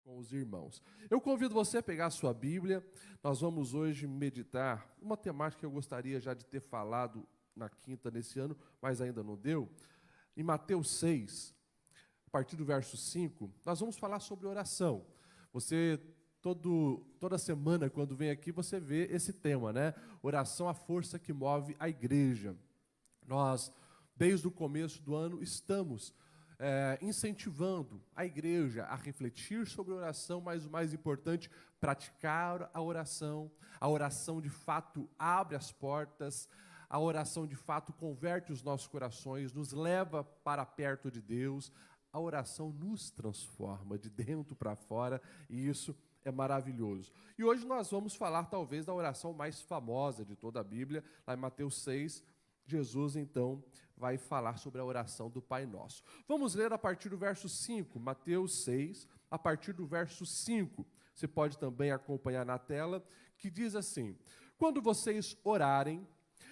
com os irmãos. Eu convido você a pegar a sua Bíblia. Nós vamos hoje meditar uma temática que eu gostaria já de ter falado na quinta nesse ano, mas ainda não deu. Em Mateus 6, a partir do verso 5, nós vamos falar sobre oração. Você, toda semana, quando vem aqui, você vê esse tema, né? Oração, a força que move a igreja. Nós, desde o começo do ano, estamos incentivando a igreja a refletir sobre a oração, mas o mais importante, praticar a oração. A oração, de fato, abre as portas, a oração, de fato, converte os nossos corações, nos leva para perto de Deus. A oração nos transforma de dentro para fora, e isso é maravilhoso. E hoje nós vamos falar, talvez, da oração mais famosa de toda a Bíblia, lá em Mateus 6, Jesus, então, vai falar sobre a oração do Pai Nosso. Vamos ler a partir do verso 5, Mateus 6, a partir do verso 5. Você pode também acompanhar na tela, que diz assim: quando vocês orarem,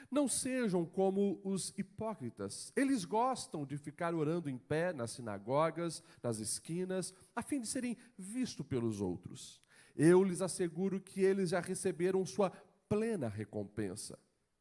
não sejam como os hipócritas. Eles gostam de ficar orando em pé nas sinagogas, nas esquinas, a fim de serem vistos pelos outros. Eu lhes asseguro que eles já receberam sua plena recompensa.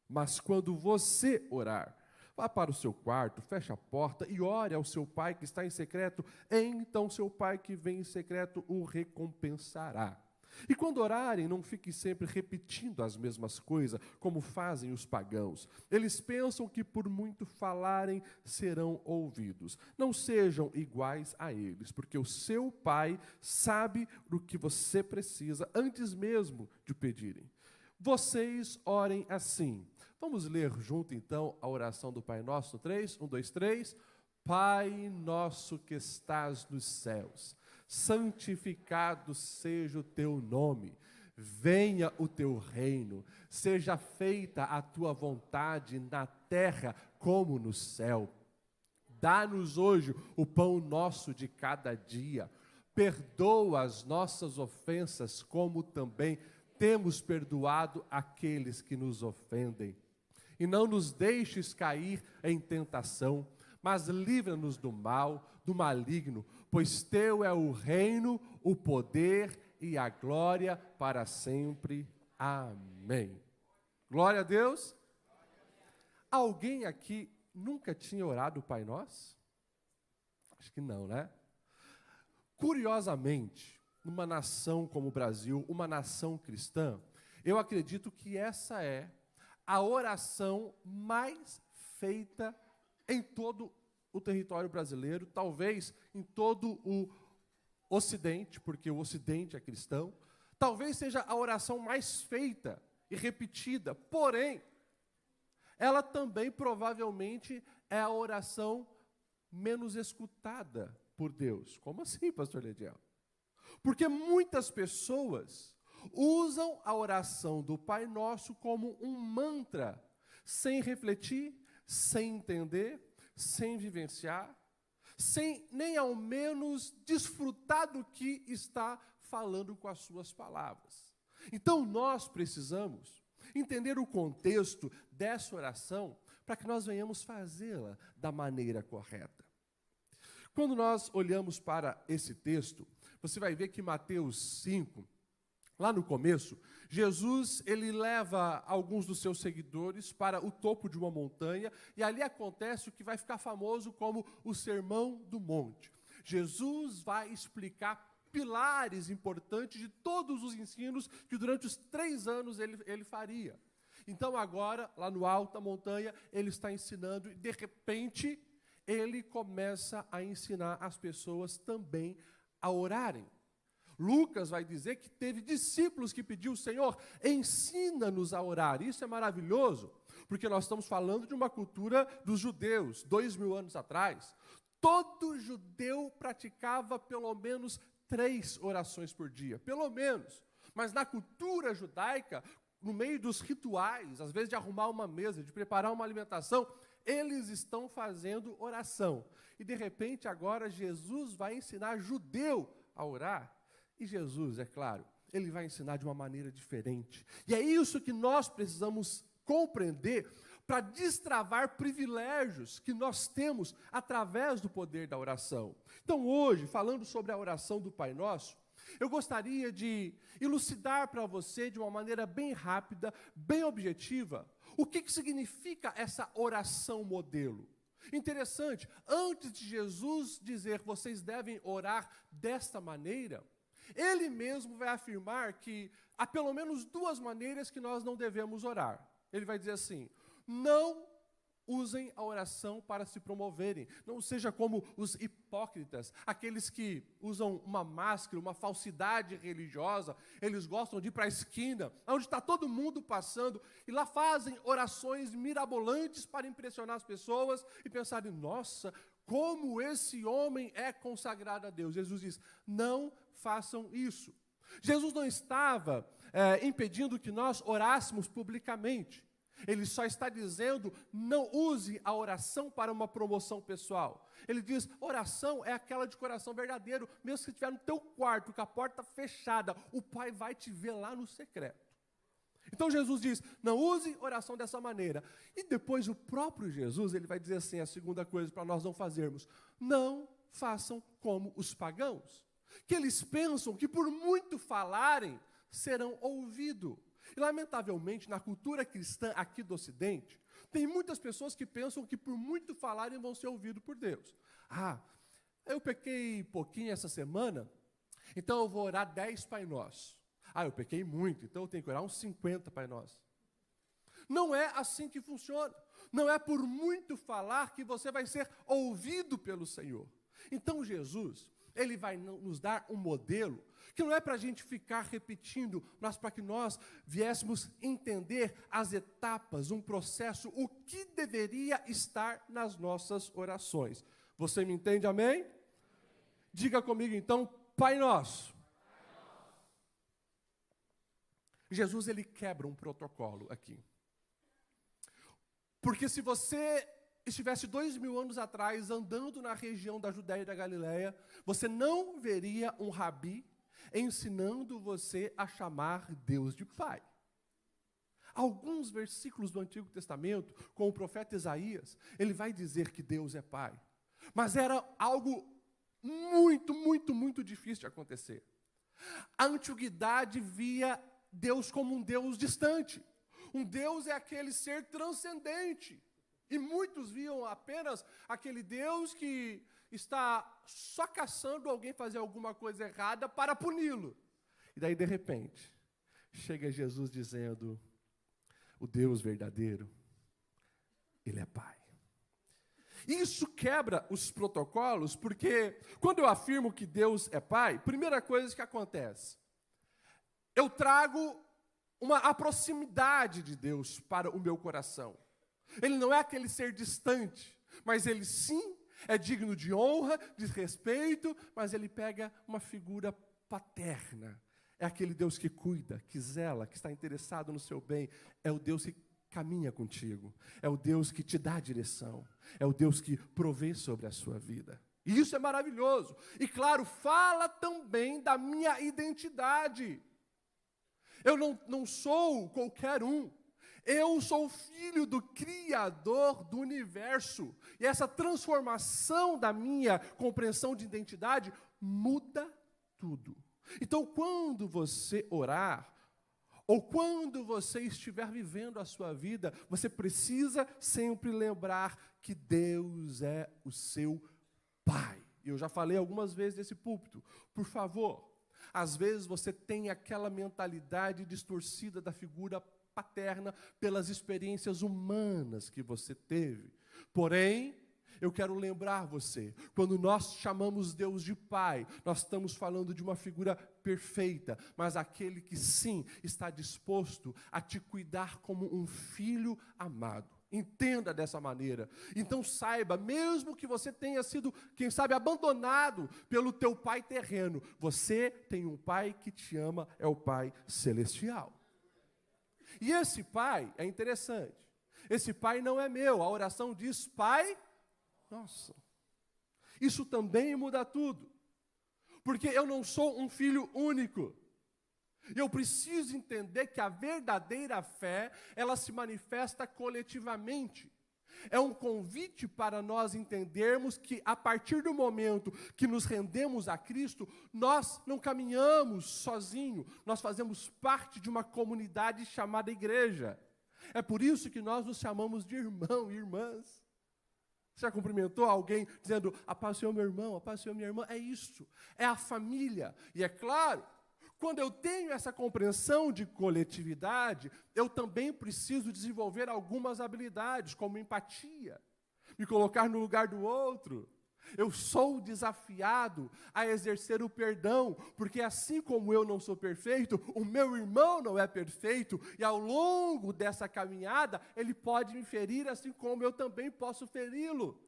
Mas quando você orar, vá para o seu quarto, feche a porta e ore ao seu pai que está em secreto. Então seu pai que vem em secreto o recompensará. E quando orarem, não fiquem sempre repetindo as mesmas coisas, como fazem os pagãos. Eles pensam que por muito falarem serão ouvidos. Não sejam iguais a eles, porque o seu pai sabe do que você precisa antes mesmo de pedirem. Vocês orem assim. Vamos ler junto, então, a oração do Pai Nosso no 3? 1, 2, 3. Pai nosso que estás nos céus, santificado seja o teu nome. Venha o teu reino. Seja feita a tua vontade na terra como no céu. Dá-nos hoje o pão nosso de cada dia. Perdoa as nossas ofensas, como também temos perdoado aqueles que nos ofendem. E não nos deixes cair em tentação, mas livra-nos do mal, do maligno, pois teu é o reino, o poder e a glória para sempre. Amém. Glória a Deus. Alguém aqui nunca tinha orado o Pai Nosso? Acho que não, né? Curiosamente, numa nação como o Brasil, uma nação cristã, eu acredito que essa é a oração mais feita em todo o território brasileiro, talvez em todo o Ocidente, porque o Ocidente é cristão, talvez seja a oração mais feita e repetida, porém, ela também provavelmente é a oração menos escutada por Deus. Como assim, pastor Lediel? Porque muitas pessoas usam a oração do Pai Nosso como um mantra, sem refletir, sem entender, sem vivenciar, sem nem ao menos desfrutar do que está falando com as suas palavras. Então nós precisamos entender o contexto dessa oração para que nós venhamos fazê-la da maneira correta. Quando nós olhamos para esse texto, você vai ver que Mateus 5, lá no começo, Jesus ele leva alguns dos seus seguidores para o topo de uma montanha e ali acontece o que vai ficar famoso como o Sermão do Monte. Jesus vai explicar pilares importantes de todos os ensinos que durante os 3 anos ele faria. Então agora, lá no alto da montanha, ele está ensinando e de repente ele começa a ensinar as pessoas também a orarem. Lucas vai dizer que teve discípulos que pediu: Senhor, ensina-nos a orar. Isso é maravilhoso, porque nós estamos falando de uma cultura dos judeus, 2000 anos atrás. Todo judeu praticava pelo menos 3 orações por dia, pelo menos. Mas na cultura judaica, no meio dos rituais, às vezes de arrumar uma mesa, de preparar uma alimentação, eles estão fazendo oração. E de repente agora Jesus vai ensinar judeu a orar. E Jesus, é claro, ele vai ensinar de uma maneira diferente. E é isso que nós precisamos compreender para destravar privilégios que nós temos através do poder da oração. Então hoje, falando sobre a oração do Pai Nosso, Eu gostaria de elucidar para você, de uma maneira bem rápida, bem objetiva, o que significa essa oração modelo. Interessante, antes de Jesus dizer que vocês devem orar desta maneira, ele mesmo vai afirmar que há pelo menos duas maneiras que nós não devemos orar. Ele vai dizer assim: não usem a oração para se promoverem. Não seja como os hipócritas, aqueles que usam uma máscara, uma falsidade religiosa. Eles gostam de ir para a esquina, onde está todo mundo passando, e lá fazem orações mirabolantes para impressionar as pessoas e pensarem: nossa, como esse homem é consagrado a Deus. Jesus diz: não façam isso. Jesus não estava impedindo que nós orássemos publicamente. Ele só está dizendo: não use a oração para uma promoção pessoal. Ele diz: oração é aquela de coração verdadeiro, mesmo que estiver no teu quarto, com a porta fechada, o Pai vai te ver lá no secreto. Então Jesus diz: não use oração dessa maneira. E depois o próprio Jesus, ele vai dizer assim, a segunda coisa para nós não fazermos: não façam como os pagãos, que eles pensam que por muito falarem, serão ouvidos. E, lamentavelmente, na cultura cristã aqui do Ocidente, tem muitas pessoas que pensam que por muito falarem vão ser ouvidos por Deus. Eu pequei pouquinho essa semana, então eu vou orar 10 Pai Nosso. Eu pequei muito, então eu tenho que orar uns 50 Pai Nosso. Não é assim que funciona. Não é por muito falar que você vai ser ouvido pelo Senhor. Então Jesus, ele vai nos dar um modelo que não é para a gente ficar repetindo, mas para que nós viéssemos entender as etapas, um processo, o que deveria estar nas nossas orações. Você me entende, amém? Diga comigo então: Pai Nosso. Jesus, ele quebra um protocolo aqui. Porque se você estivesse 2000 anos atrás andando na região da Judéia e da Galileia, você não veria um rabi ensinando você a chamar Deus de Pai. Alguns versículos do Antigo Testamento, com o profeta Isaías, ele vai dizer que Deus é Pai. Mas era algo muito, muito, muito difícil de acontecer. A antiguidade via Deus como um Deus distante. Um Deus é aquele ser transcendente. E muitos viam apenas aquele Deus que está só caçando alguém fazer alguma coisa errada para puni-lo. E daí, de repente, chega Jesus dizendo: o Deus verdadeiro, ele é Pai. Isso quebra os protocolos, porque quando eu afirmo que Deus é Pai, primeira coisa que acontece, eu trago a proximidade de Deus para o meu coração. Ele não é aquele ser distante, mas ele sim é digno de honra, de respeito, mas ele pega uma figura paterna. É aquele Deus que cuida, que zela, que está interessado no seu bem. É o Deus que caminha contigo. É o Deus que te dá direção. É o Deus que provê sobre a sua vida. E isso é maravilhoso. E claro, fala também da minha identidade. Eu não sou qualquer um. Eu sou filho do Criador do universo. E essa transformação da minha compreensão de identidade muda tudo. Então, quando você orar, ou quando você estiver vivendo a sua vida, você precisa sempre lembrar que Deus é o seu Pai. E eu já falei algumas vezes nesse púlpito. Por favor, às vezes você tem aquela mentalidade distorcida da figura paterna pelas experiências humanas que você teve. Porém, eu quero lembrar você, quando nós chamamos Deus de Pai, nós estamos falando de uma figura perfeita, mas aquele que sim está disposto a te cuidar como um filho amado. Entenda dessa maneira. Então saiba, mesmo que você tenha sido, quem sabe, abandonado pelo teu pai terreno, você tem um pai que te ama, é o Pai celestial. E esse Pai é interessante. Esse Pai não é meu. A oração diz Pai Nosso. Isso também muda tudo. Porque eu não sou um filho único. Eu preciso entender que a verdadeira fé, ela se manifesta coletivamente. é um convite para nós entendermos que, a partir do momento que nos rendemos a Cristo, nós não caminhamos sozinhos, nós fazemos parte de uma comunidade chamada igreja. É por isso que nós nos chamamos de irmão e irmãs. Você já cumprimentou alguém dizendo, a paz do Senhor, meu irmão, a paz do Senhor, minha irmã? É isso, é a família. E é claro, quando eu tenho essa compreensão de coletividade, eu também preciso desenvolver algumas habilidades, como empatia, me colocar no lugar do outro. Eu sou desafiado a exercer o perdão, porque assim como eu não sou perfeito, o meu irmão não é perfeito, e ao longo dessa caminhada, ele pode me ferir, assim como eu também posso feri-lo.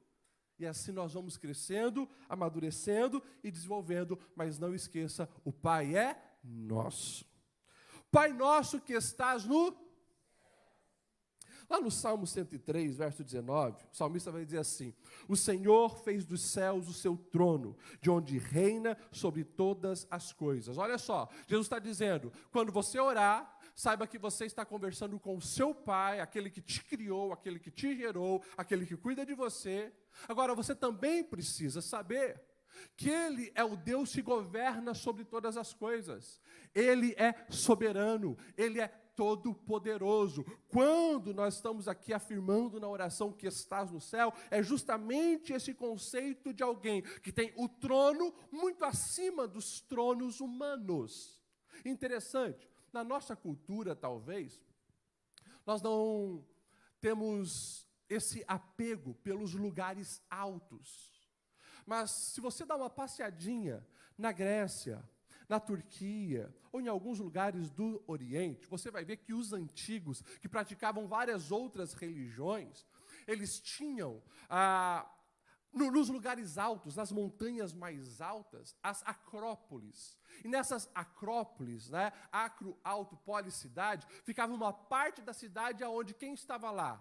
E assim nós vamos crescendo, amadurecendo e desenvolvendo, mas não esqueça, o Pai é nosso. Pai nosso que estás no... Lá no Salmo 103, verso 19, o salmista vai dizer assim, o Senhor fez dos céus o seu trono, de onde reina sobre todas as coisas. Olha só, Jesus está dizendo, quando você orar, saiba que você está conversando com o seu Pai, aquele que te criou, aquele que te gerou, aquele que cuida de você. Agora, você também precisa saber que Ele é o Deus que governa sobre todas as coisas. Ele é soberano, Ele é todo-poderoso. Quando nós estamos aqui afirmando na oração que estás no céu, é justamente esse conceito de alguém que tem o trono muito acima dos tronos humanos. Interessante, na nossa cultura, talvez, nós não temos esse apego pelos lugares altos. Mas se você dá uma passeadinha na Grécia, na Turquia, ou em alguns lugares do Oriente, você vai ver que os antigos, que praticavam várias outras religiões, eles tinham, nos lugares altos, nas montanhas mais altas, as acrópolis. E nessas acrópolis, né, acro, alto, poli, cidade, ficava uma parte da cidade onde quem estava lá?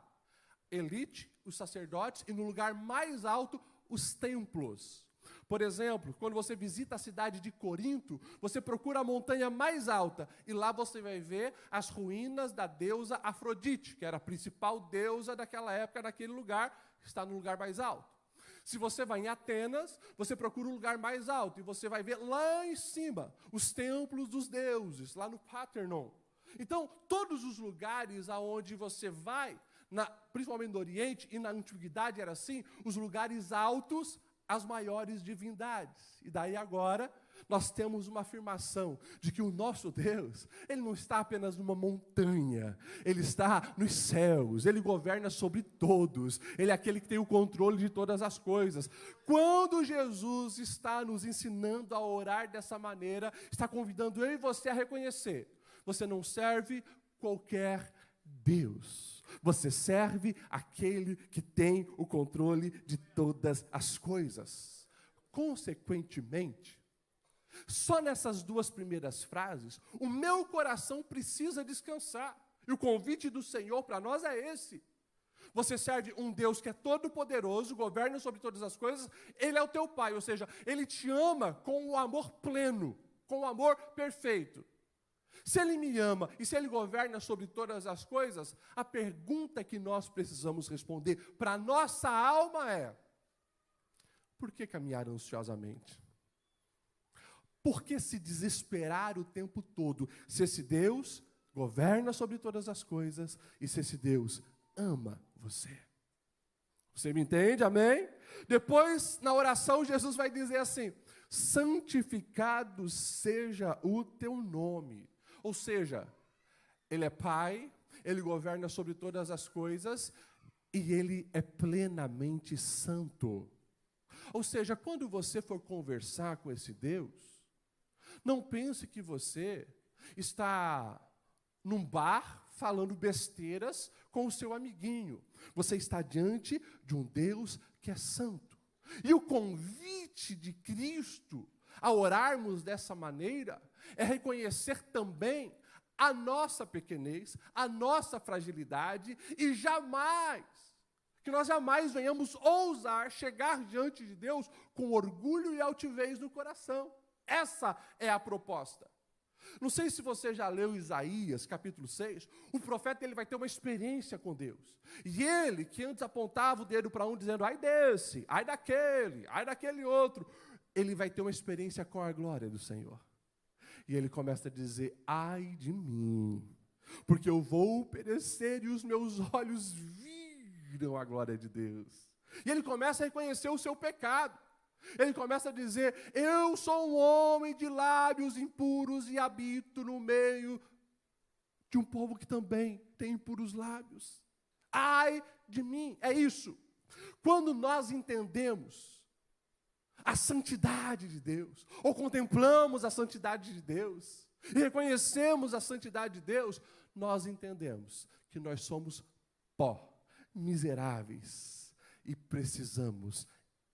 Elite, os sacerdotes, e no lugar mais alto, os templos. Por exemplo, quando você visita a cidade de Corinto, você procura a montanha mais alta, e lá você vai ver as ruínas da deusa Afrodite, que era a principal deusa daquela época, naquele lugar, está no lugar mais alto. Se você vai em Atenas, você procura um lugar mais alto, e você vai ver lá em cima, os templos dos deuses, lá no Parthenon. Então, todos os lugares aonde você vai, principalmente no Oriente, e na Antiguidade era assim, os lugares altos, as maiores divindades. E daí agora, nós temos uma afirmação de que o nosso Deus, Ele não está apenas numa montanha, Ele está nos céus, Ele governa sobre todos, Ele é aquele que tem o controle de todas as coisas. Quando Jesus está nos ensinando a orar dessa maneira, está convidando eu e você a reconhecer, você não serve qualquer Deus, você serve aquele que tem o controle de todas as coisas. Consequentemente, só nessas duas primeiras frases, o meu coração precisa descansar. E o convite do Senhor para nós é esse. Você serve um Deus que é todo-poderoso, governa sobre todas as coisas, Ele é o teu Pai, ou seja, Ele te ama com o amor pleno, com o amor perfeito. Se Ele me ama e se Ele governa sobre todas as coisas, a pergunta que nós precisamos responder para a nossa alma é: por que caminhar ansiosamente? Por que se desesperar o tempo todo, se esse Deus governa sobre todas as coisas e se esse Deus ama você? Você me entende? Amém? Depois, na oração, Jesus vai dizer assim: santificado seja o teu nome. Ou seja, Ele é Pai, Ele governa sobre todas as coisas e Ele é plenamente santo. Ou seja, quando você for conversar com esse Deus, não pense que você está num bar falando besteiras com o seu amiguinho. Você está diante de um Deus que é santo. E o convite de Cristo a orarmos dessa maneira é reconhecer também a nossa pequenez, a nossa fragilidade e que nós jamais venhamos ousar chegar diante de Deus com orgulho e altivez no coração. Essa é a proposta. Não sei se você já leu Isaías, capítulo 6, o profeta ele vai ter uma experiência com Deus. E ele, que antes apontava o dedo para um, dizendo, ai desse, ai daquele outro, ele vai ter uma experiência com a glória do Senhor. E ele começa a dizer, ai de mim, porque eu vou perecer e os meus olhos viram a glória de Deus. E ele começa a reconhecer o seu pecado. Ele começa a dizer, eu sou um homem de lábios impuros e habito no meio de um povo que também tem impuros lábios. Ai de mim, é isso. Quando nós entendemos a santidade de Deus, ou contemplamos a santidade de Deus, e reconhecemos a santidade de Deus, nós entendemos que nós somos pó, miseráveis, e precisamos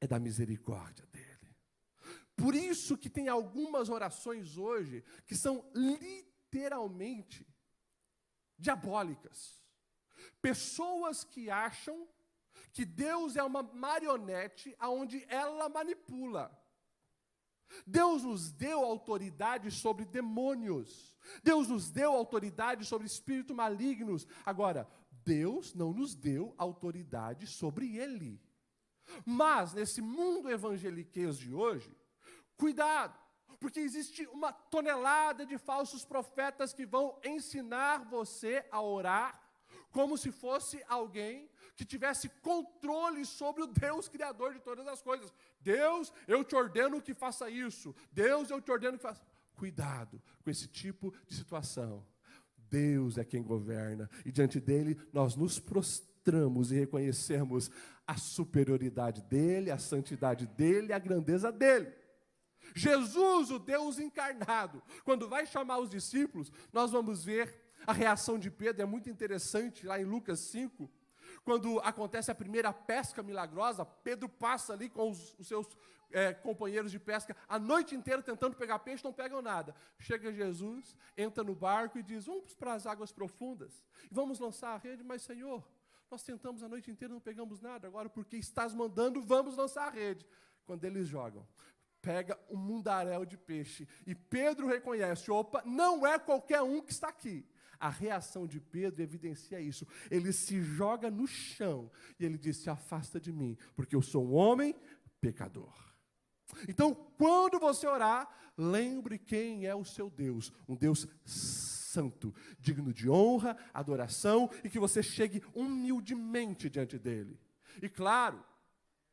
da misericórdia dele. Por isso que tem algumas orações hoje que são literalmente diabólicas. Pessoas que acham que Deus é uma marionete aonde ela manipula. Deus nos deu autoridade sobre demônios. Deus nos deu autoridade sobre espíritos malignos. Agora, Deus não nos deu autoridade sobre ele. Mas, nesse mundo evangeliquez de hoje, cuidado, porque existe uma tonelada de falsos profetas que vão ensinar você a orar como se fosse alguém que tivesse controle sobre o Deus Criador de todas as coisas. Deus, eu te ordeno que faça isso. Deus, eu te ordeno que faça... Cuidado com esse tipo de situação. Deus é quem governa, e diante dele nós nos prostramos e reconhecemos a superioridade dele, a santidade dele, a grandeza dele. Jesus, o Deus encarnado, quando vai chamar os discípulos, nós vamos ver a reação de Pedro, é muito interessante, lá em Lucas 5, quando acontece a primeira pesca milagrosa, Pedro passa ali com os seus companheiros de pesca a noite inteira tentando pegar peixe, não pegam nada. Chega Jesus, entra no barco e diz, vamos para as águas profundas, e vamos lançar a rede, mas Senhor, nós tentamos a noite inteira e não pegamos nada, agora porque estás mandando, vamos lançar a rede. Quando eles jogam, pega um mundaréu de peixe, e Pedro reconhece, opa, não é qualquer um que está aqui. A reação de Pedro evidencia isso. Ele se joga no chão e ele diz, se afasta de mim, porque eu sou um homem pecador. Então, quando você orar, lembre quem é o seu Deus, um Deus santo, digno de honra, adoração, e que você chegue humildemente diante dele. E claro,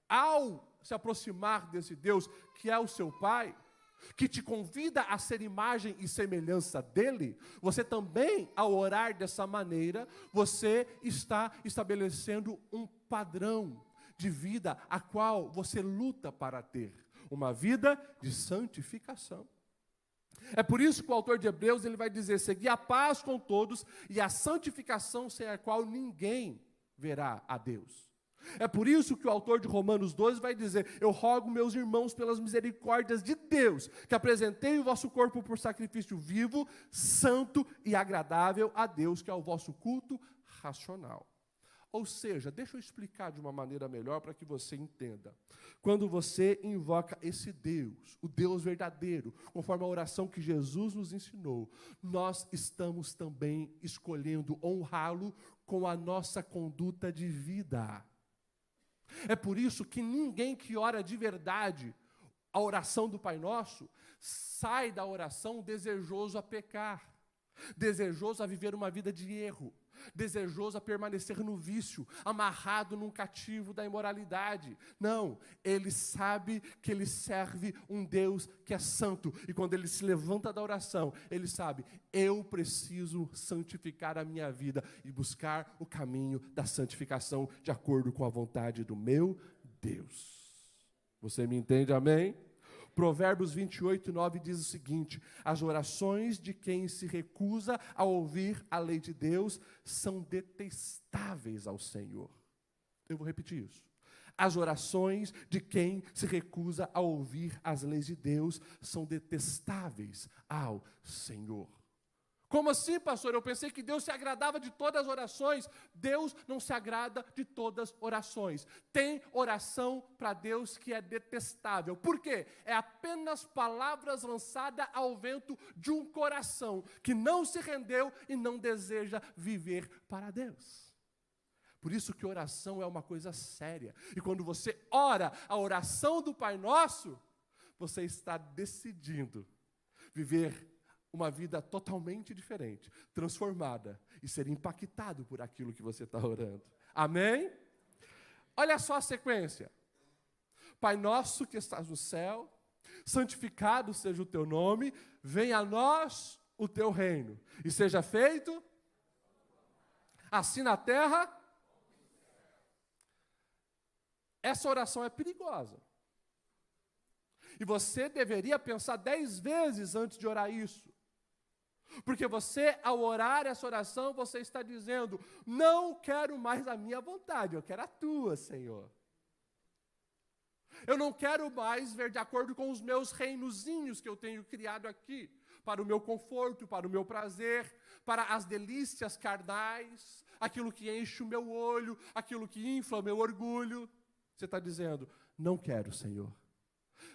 ao se aproximar desse Deus, que é o seu Pai, que te convida a ser imagem e semelhança dele, você também, ao orar dessa maneira, você está estabelecendo um padrão de vida a qual você luta para ter, uma vida de santificação. É por isso que o autor de Hebreus ele vai dizer, segui a paz com todos e a santificação sem a qual ninguém verá a Deus. É por isso que o autor de Romanos 12 vai dizer, eu rogo meus irmãos pelas misericórdias de Deus, que apresentei o vosso corpo por sacrifício vivo, santo e agradável a Deus, que é o vosso culto racional. Ou seja, deixa eu explicar de uma maneira melhor para que você entenda. Quando você invoca esse Deus, o Deus verdadeiro, conforme a oração que Jesus nos ensinou, nós estamos também escolhendo honrá-lo com a nossa conduta de vida. É por isso que ninguém que ora de verdade a oração do Pai Nosso sai da oração desejoso a pecar, desejoso a viver uma vida de erro, desejoso a permanecer no vício, amarrado num cativo da imoralidade. Não, ele sabe que ele serve um Deus que é santo, e quando ele se levanta da oração, ele sabe, eu preciso santificar a minha vida e buscar o caminho da santificação de acordo com a vontade do meu Deus. Você me entende, amém? Provérbios 28, 9 diz o seguinte, as orações de quem se recusa a ouvir a lei de Deus são detestáveis ao Senhor. Eu vou repetir isso. As orações de quem se recusa a ouvir as leis de Deus são detestáveis ao Senhor. Como assim, pastor? Eu pensei que Deus se agradava de todas as orações. Deus não se agrada de todas as orações. Tem oração para Deus que é detestável. Por quê? É apenas palavras lançadas ao vento de um coração que não se rendeu e não deseja viver para Deus. Por isso que oração é uma coisa séria. E quando você ora a oração do Pai Nosso, você está decidindo viver uma vida totalmente diferente, transformada e ser impactado por aquilo que você está orando. Amém? Olha só a sequência. Pai nosso que estás no céu, santificado seja o teu nome, venha a nós o teu reino, e seja feito assim na terra. Essa oração é perigosa. E você deveria pensar 10 vezes antes de orar isso. Porque você, ao orar essa oração, você está dizendo: não quero mais a minha vontade, eu quero a tua, Senhor. Eu não quero mais ver de acordo com os meus reinozinhos que eu tenho criado aqui, para o meu conforto, para o meu prazer, para as delícias carnais, aquilo que enche o meu olho, aquilo que infla o meu orgulho. Você está dizendo: não quero, Senhor.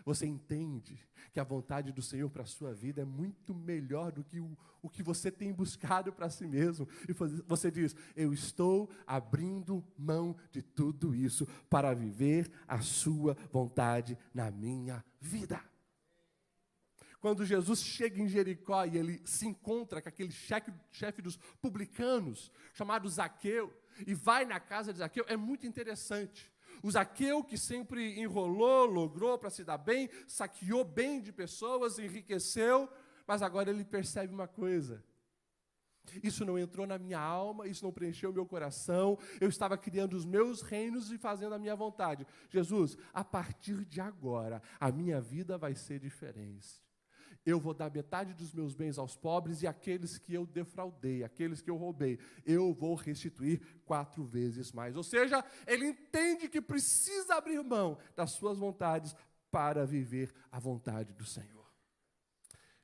Você entende que a vontade do Senhor para a sua vida é muito melhor do que o que você tem buscado para si mesmo. E você diz: eu estou abrindo mão de tudo isso para viver a sua vontade na minha vida. Quando Jesus chega em Jericó e ele se encontra com aquele chefe dos publicanos, chamado Zaqueu, e vai na casa de Zaqueu, é muito interessante. O Zaqueu, que sempre enrolou, logrou para se dar bem, saqueou bem de pessoas, enriqueceu, mas agora ele percebe uma coisa: isso não entrou na minha alma, isso não preencheu o meu coração, eu estava criando os meus reinos e fazendo a minha vontade. Jesus, a partir de agora, a minha vida vai ser diferente. Eu vou dar metade dos meus bens aos pobres, e aqueles que eu defraudei, aqueles que eu roubei, eu vou restituir 4 vezes mais. Ou seja, ele entende que precisa abrir mão das suas vontades para viver a vontade do Senhor.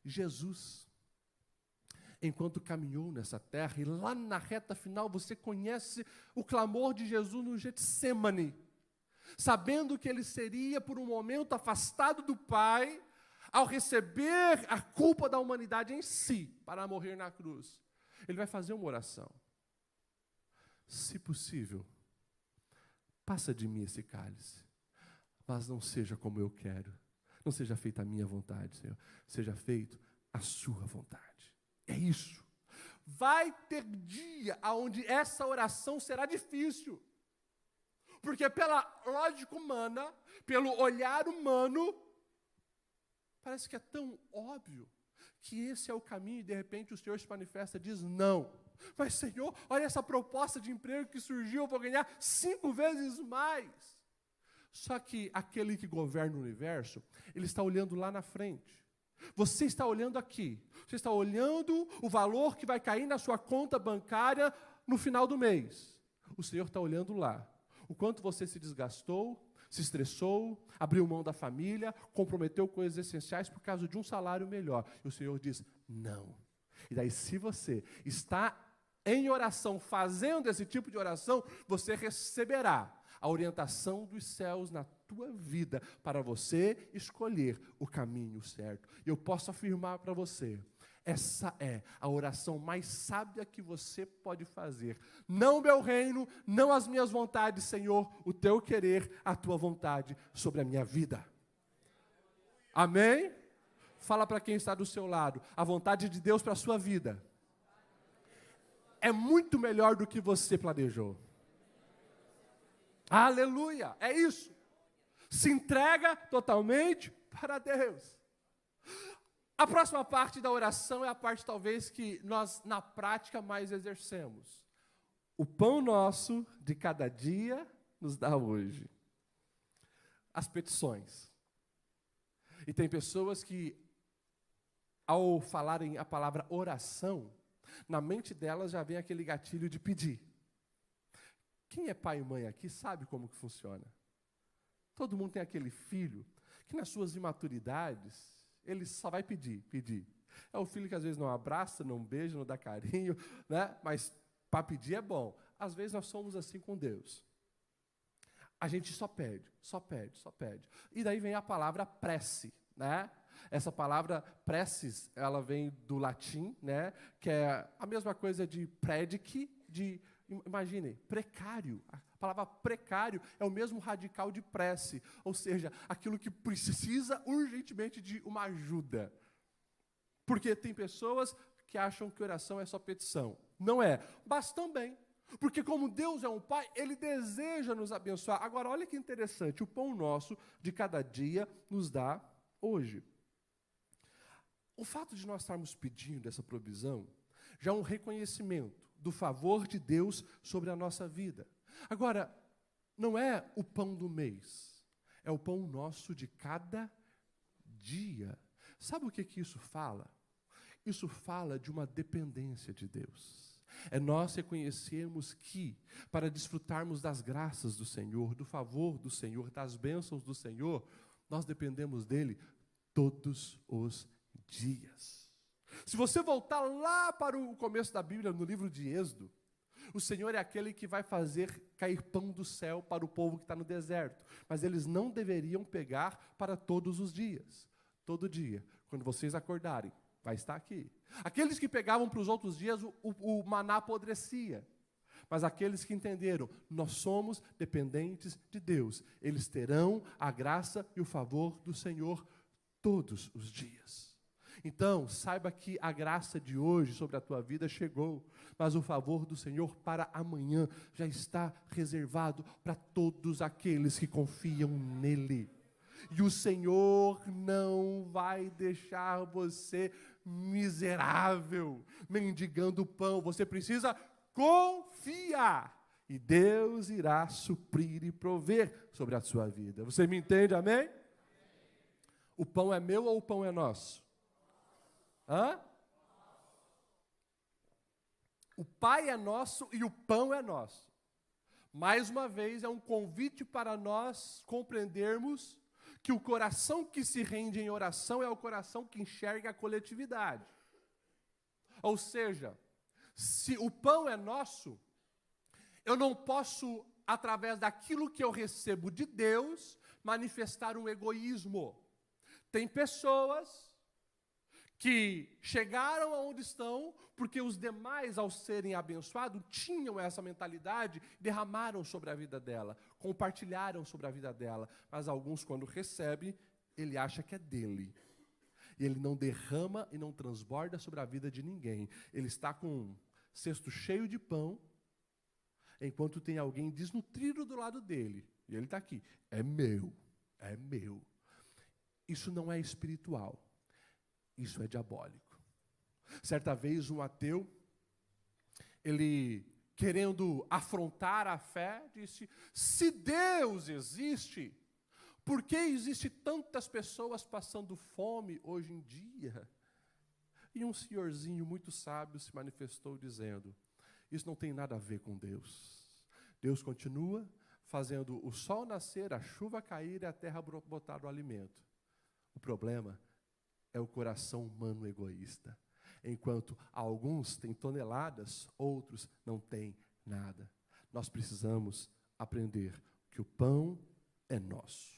Jesus, enquanto caminhou nessa terra, e lá na reta final você conhece o clamor de Jesus no Getsemane, sabendo que ele seria por um momento afastado do Pai, ao receber a culpa da humanidade em si, para morrer na cruz. Ele vai fazer uma oração: se possível, passa de mim esse cálice, mas não seja como eu quero, não seja feita a minha vontade, Senhor, seja feito a sua vontade. É isso. Vai ter dia onde essa oração será difícil, porque pela lógica humana, pelo olhar humano, parece que é tão óbvio que esse é o caminho, e de repente o Senhor se manifesta e diz: não. Mas, Senhor, olha essa proposta de emprego que surgiu, eu vou ganhar 5 vezes mais. Só que aquele que governa o universo, ele está olhando lá na frente. Você está olhando aqui. Você está olhando o valor que vai cair na sua conta bancária no final do mês. O Senhor está olhando lá. O quanto você se desgastou, se estressou, abriu mão da família, comprometeu coisas essenciais por causa de um salário melhor. E o Senhor diz: não. E daí, se você está em oração, fazendo esse tipo de oração, você receberá a orientação dos céus na tua vida, para você escolher o caminho certo. E eu posso afirmar para você: essa é a oração mais sábia que você pode fazer. Não o meu reino, não as minhas vontades, Senhor, o teu querer, a tua vontade sobre a minha vida. Amém? Fala para quem está do seu lado: a vontade de Deus para a sua vida é muito melhor do que você planejou. Aleluia, é isso. Se entrega totalmente para Deus. A próxima parte da oração é a parte talvez que nós na prática mais exercemos. O pão nosso de cada dia nos dá hoje. As petições. E tem pessoas que, ao falarem a palavra oração, na mente delas já vem aquele gatilho de pedir. Quem é pai e mãe aqui sabe como que funciona. Todo mundo tem aquele filho que nas suas imaturidades, ele só vai pedir, pedir. É o filho que às vezes não abraça, não beija, não dá carinho, né? Mas para pedir é bom. Às vezes nós somos assim com Deus. A gente só pede, só pede, só pede. E daí vem a palavra prece, né? Essa palavra preces, ela vem do latim, né? Que é a mesma coisa de predic, imaginem, precário. A palavra precário é o mesmo radical de prece, ou seja, aquilo que precisa urgentemente de uma ajuda. Porque tem pessoas que acham que oração é só petição. Não é, mas também. Porque como Deus é um Pai, Ele deseja nos abençoar. Agora, olha que interessante, o pão nosso de cada dia nos dá hoje. O fato de nós estarmos pedindo essa provisão já é um reconhecimento do favor de Deus sobre a nossa vida. Agora, não é o pão do mês, é o pão nosso de cada dia. Sabe o que isso fala? Isso fala de uma dependência de Deus. É nós reconhecermos que, para desfrutarmos das graças do Senhor, do favor do Senhor, das bênçãos do Senhor, nós dependemos dEle todos os dias. Se você voltar lá para o começo da Bíblia, no livro de Êxodo, o Senhor é aquele que vai fazer cair pão do céu para o povo que está no deserto. Mas eles não deveriam pegar para todos os dias. Todo dia, quando vocês acordarem, vai estar aqui. Aqueles que pegavam para os outros dias, o maná apodrecia. Mas aqueles que entenderam, nós somos dependentes de Deus. Eles terão a graça e o favor do Senhor todos os dias. Então, saiba que a graça de hoje sobre a tua vida chegou, mas o favor do Senhor para amanhã já está reservado para todos aqueles que confiam nele. E o Senhor não vai deixar você miserável, mendigando pão. Você precisa confiar. E Deus irá suprir e prover sobre a sua vida. Você me entende, amém? O pão é meu ou o pão é nosso? Hã? O Pai é nosso e o pão é nosso. Mais uma vez, é um convite para nós compreendermos que o coração que se rende em oração é o coração que enxerga a coletividade. Ou seja, se o pão é nosso, eu não posso, através daquilo que eu recebo de Deus, manifestar um egoísmo. Tem pessoas que chegaram aonde estão porque os demais, ao serem abençoados, tinham essa mentalidade, derramaram sobre a vida dela, compartilharam sobre a vida dela. Mas alguns, quando recebem, ele acha que é dele. E ele não derrama e não transborda sobre a vida de ninguém. Ele está com um cesto cheio de pão, enquanto tem alguém desnutrido do lado dele. E ele está aqui. É meu, é meu. Isso não é espiritual. Isso é diabólico. Certa vez um ateu, ele querendo afrontar a fé, disse: se Deus existe, por que existe tantas pessoas passando fome hoje em dia? E um senhorzinho muito sábio se manifestou dizendo: isso não tem nada a ver com Deus. Deus continua fazendo o sol nascer, a chuva cair e a terra botar o alimento. O problema é o coração humano egoísta. Enquanto alguns têm toneladas, outros não têm nada. Nós precisamos aprender que o pão é nosso.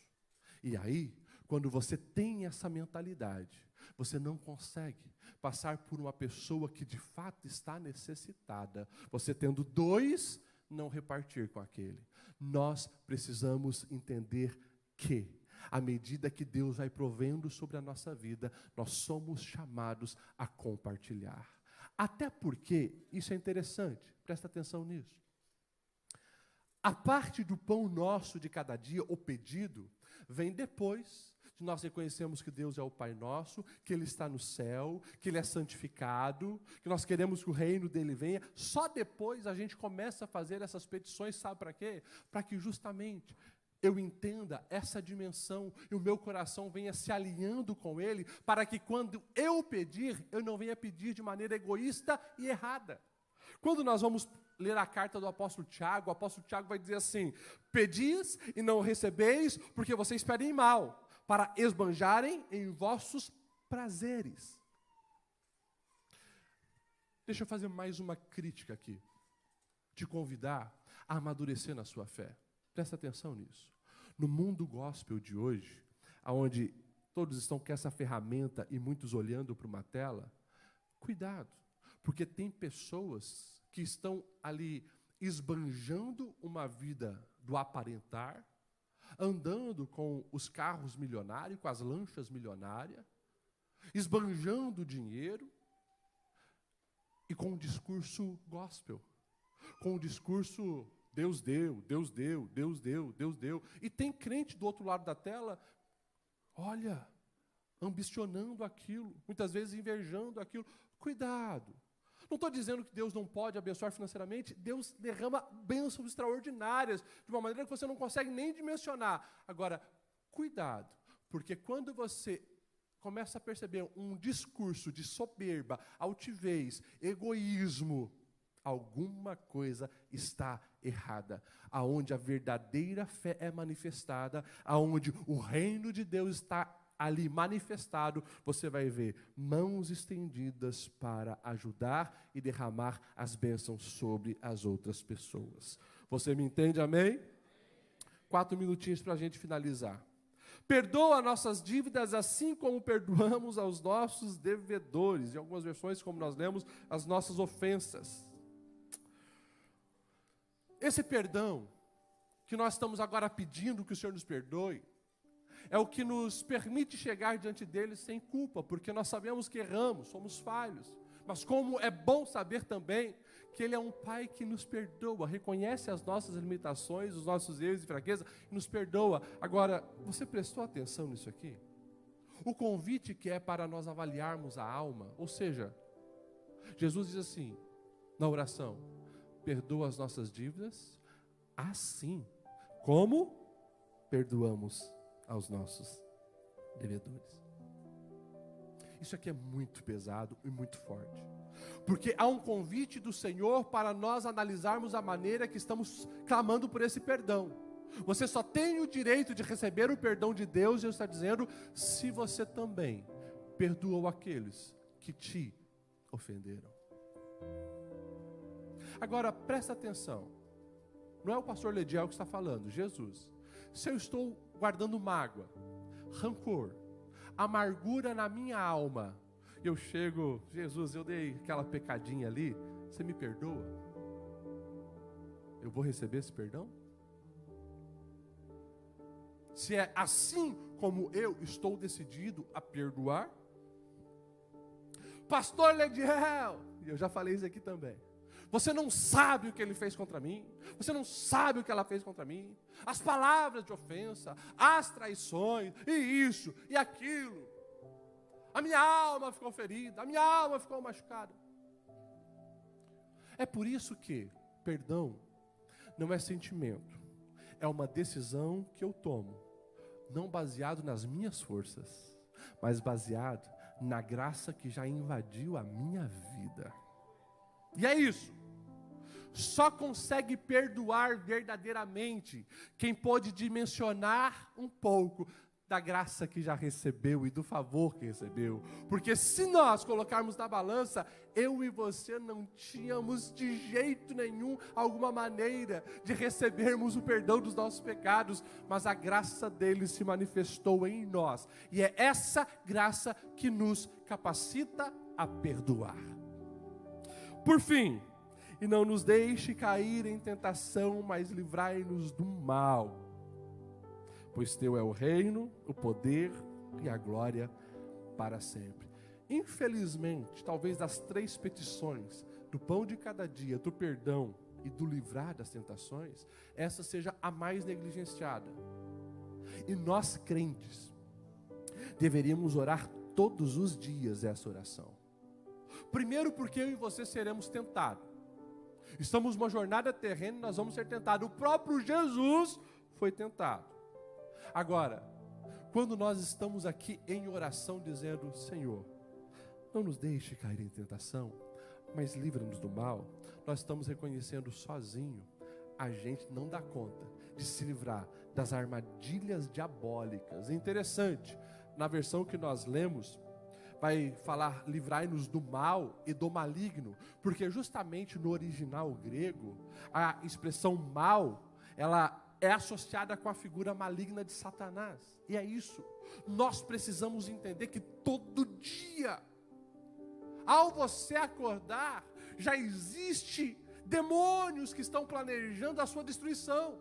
E aí, quando você tem essa mentalidade, você não consegue passar por uma pessoa que de fato está necessitada. Você tendo dois, não repartir com aquele. Nós precisamos entender que, à medida que Deus vai provendo sobre a nossa vida, nós somos chamados a compartilhar. Até porque, isso é interessante, presta atenção nisso. A parte do pão nosso de cada dia, o pedido, vem depois de nós reconhecermos que Deus é o Pai nosso, que Ele está no céu, que Ele é santificado, que nós queremos que o reino dEle venha. Só depois a gente começa a fazer essas petições, sabe para quê? Para que justamente eu entenda essa dimensão e o meu coração venha se alinhando com Ele, para que quando eu pedir, eu não venha pedir de maneira egoísta e errada. Quando nós vamos ler a carta do apóstolo Tiago, o apóstolo Tiago vai dizer assim: pedis e não recebeis, porque vocês pedem mal, para esbanjarem em vossos prazeres. Deixa eu fazer mais uma crítica aqui. Te convidar a amadurecer na sua fé. Presta atenção nisso. No mundo gospel de hoje, onde todos estão com essa ferramenta e muitos olhando para uma tela, cuidado, porque tem pessoas que estão ali esbanjando uma vida do aparentar, andando com os carros milionários, com as lanchas milionárias, esbanjando dinheiro e com um discurso gospel, com um discurso Deus deu, Deus deu, Deus deu, Deus deu. E tem crente do outro lado da tela, olha, ambicionando aquilo, muitas vezes invejando aquilo. Cuidado. Não estou dizendo que Deus não pode abençoar financeiramente. Deus derrama bênçãos extraordinárias, de uma maneira que você não consegue nem dimensionar. Agora, cuidado, porque quando você começa a perceber um discurso de soberba, altivez, egoísmo, alguma coisa está errada. Aonde a verdadeira fé é manifestada, aonde o reino de Deus está ali manifestado, você vai ver mãos estendidas para ajudar e derramar as bênçãos sobre as outras pessoas. Você me entende, amém? 4 minutinhos para a gente finalizar. Perdoa nossas dívidas assim como perdoamos aos nossos devedores. Em algumas versões, como nós lemos, as nossas ofensas. Esse perdão que nós estamos agora pedindo que o Senhor nos perdoe, é o que nos permite chegar diante dele sem culpa, porque nós sabemos que erramos, somos falhos. Mas como é bom saber também que Ele é um Pai que nos perdoa, reconhece as nossas limitações, os nossos erros e fraquezas, e nos perdoa. Agora, você prestou atenção nisso aqui? O convite que é para nós avaliarmos a alma, ou seja, Jesus diz assim, na oração, perdoa as nossas dívidas, assim como perdoamos aos nossos devedores. Isso aqui é muito pesado e muito forte, porque há um convite do Senhor para nós analisarmos a maneira que estamos clamando por esse perdão. Você só tem o direito de receber o perdão de Deus, e Ele está dizendo, se você também perdoou aqueles que te ofenderam. Agora, presta atenção, não é o pastor Lediel que está falando, Jesus. Se eu estou guardando mágoa, rancor, amargura na minha alma, eu chego, Jesus, eu dei aquela pecadinha ali, você me perdoa? Eu vou receber esse perdão? Se é assim como eu estou decidido a perdoar? Pastor Lediel, e eu já falei isso aqui também, você não sabe o que ele fez contra mim. Você não sabe o que ela fez contra mim. As palavras de ofensa, as traições, e isso, e aquilo. A minha alma ficou ferida, a minha alma ficou machucada. É por isso que perdão não é sentimento. É uma decisão que eu tomo. Não baseado nas minhas forças, mas baseado na graça que já invadiu a minha vida. E é isso. Só consegue perdoar verdadeiramente quem pode dimensionar um pouco da graça que já recebeu e do favor que recebeu. Porque se nós colocarmos na balança, eu e você não tínhamos de jeito nenhum alguma maneira de recebermos o perdão dos nossos pecados, mas a graça dele se manifestou em nós. E é essa graça que nos capacita a perdoar. Por fim, e não nos deixe cair em tentação, mas livrai-nos do mal. Pois teu é o reino, o poder e a glória para sempre. Infelizmente, talvez das 3 petições, do pão de cada dia, do perdão e do livrar das tentações, essa seja a mais negligenciada. E nós, crentes, deveríamos orar todos os dias essa oração. Primeiro porque eu e você seremos tentados. Estamos numa jornada terrena e nós vamos ser tentados. O próprio Jesus foi tentado. Agora, quando nós estamos aqui em oração dizendo, Senhor, não nos deixe cair em tentação, mas livra-nos do mal, nós estamos reconhecendo sozinho, a gente não dá conta de se livrar das armadilhas diabólicas. É interessante, na versão que nós lemos, vai falar livrai-nos do mal e do maligno, porque justamente no original grego, a expressão mal, ela é associada com a figura maligna de Satanás. E é isso. Nós precisamos entender que todo dia, ao você acordar, já existe demônios que estão planejando a sua destruição.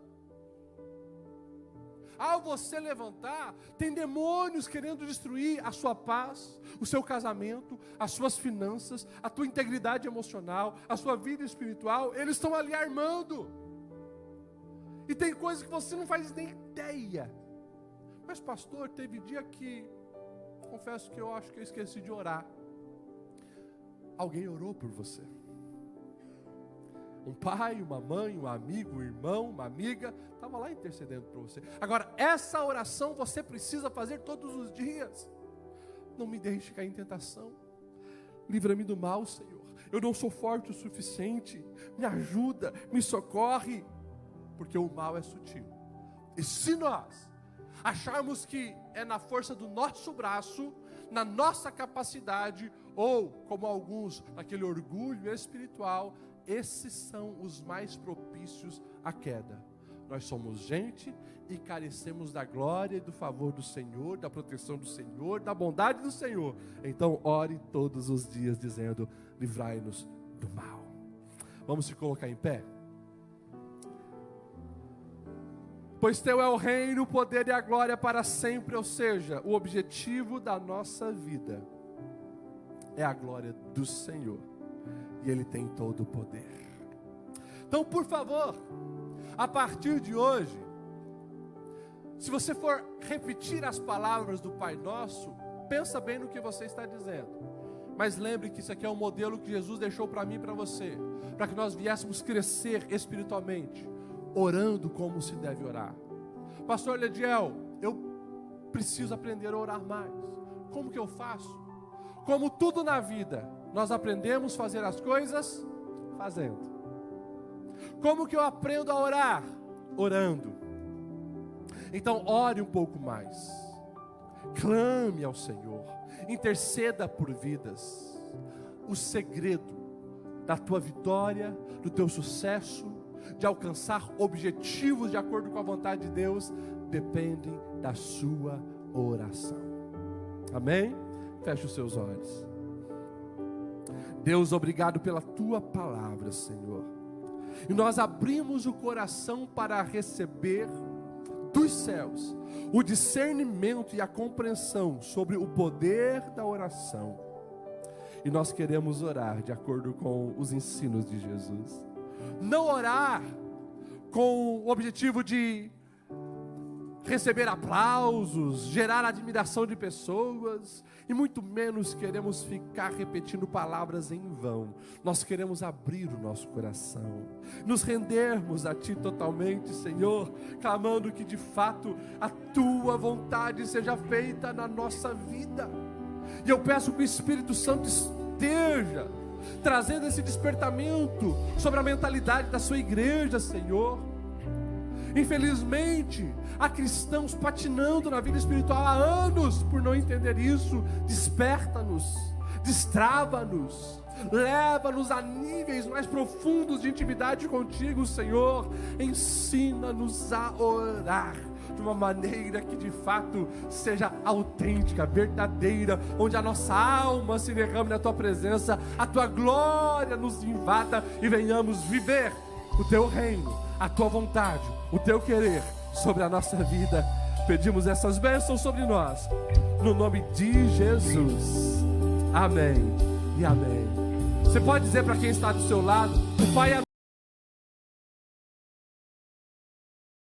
Ao você levantar, tem demônios querendo destruir a sua paz, o seu casamento, as suas finanças, a tua integridade emocional, a sua vida espiritual. Eles estão ali armando. E tem coisas que você não faz nem ideia. Mas pastor, teve dia que, confesso que eu acho que eu esqueci de orar. Alguém orou por você. Um pai, uma mãe, um amigo, um irmão, uma amiga, estava lá intercedendo por você. Agora, essa oração você precisa fazer todos os dias. Não me deixe cair em tentação. Livra-me do mal, Senhor. Eu não sou forte o suficiente. Me ajuda, me socorre. Porque o mal é sutil. E se nós acharmos que é na força do nosso braço, na nossa capacidade, ou, como alguns, aquele orgulho espiritual, esses são os mais propícios à queda. Nós somos gente e carecemos da glória e do favor do Senhor, da proteção do Senhor, da bondade do Senhor. Então ore todos os dias dizendo, livrai-nos do mal. Vamos se colocar em pé? Pois teu é o reino, o poder e a glória para sempre, ou seja, o objetivo da nossa vida é a glória do Senhor. E Ele tem todo o poder. Então, por favor, a partir de hoje, se você for repetir as palavras do Pai Nosso, pensa bem no que você está dizendo. Mas lembre que isso aqui é um modelo que Jesus deixou para mim e para você, para que nós viéssemos crescer espiritualmente, orando como se deve orar. Pastor Lediel, eu preciso aprender a orar mais. Como que eu faço? Como tudo na vida, nós aprendemos a fazer as coisas fazendo. Como que eu aprendo a orar? Orando. Então ore um pouco mais. Clame ao Senhor. Interceda por vidas. O segredo da tua vitória, do teu sucesso, de alcançar objetivos de acordo com a vontade de Deus, dependem da sua oração. Amém? Feche os seus olhos. Deus, obrigado pela tua palavra, Senhor. E nós abrimos o coração para receber dos céus o discernimento e a compreensão sobre o poder da oração. E nós queremos orar de acordo com os ensinos de Jesus. Não orar com o objetivo de receber aplausos, gerar admiração de pessoas, e muito menos queremos ficar repetindo palavras em vão. Nós queremos abrir o nosso coração, nos rendermos a Ti totalmente, Senhor, clamando que de fato a Tua vontade seja feita na nossa vida. E eu peço que o Espírito Santo esteja trazendo esse despertamento sobre a mentalidade da sua igreja, Senhor. Infelizmente, há cristãos patinando na vida espiritual há anos por não entender isso. Desperta-nos, destrava-nos, leva-nos a níveis mais profundos de intimidade contigo, Senhor. Ensina-nos a orar de uma maneira que de fato seja autêntica, verdadeira, onde a nossa alma se derrame na Tua presença, a Tua glória nos invada e venhamos viver o Teu reino, a Tua vontade, o Teu querer sobre a nossa vida. Pedimos essas bênçãos sobre nós, no nome de Jesus. Amém e amém. Você pode dizer para quem está do seu lado, o Pai é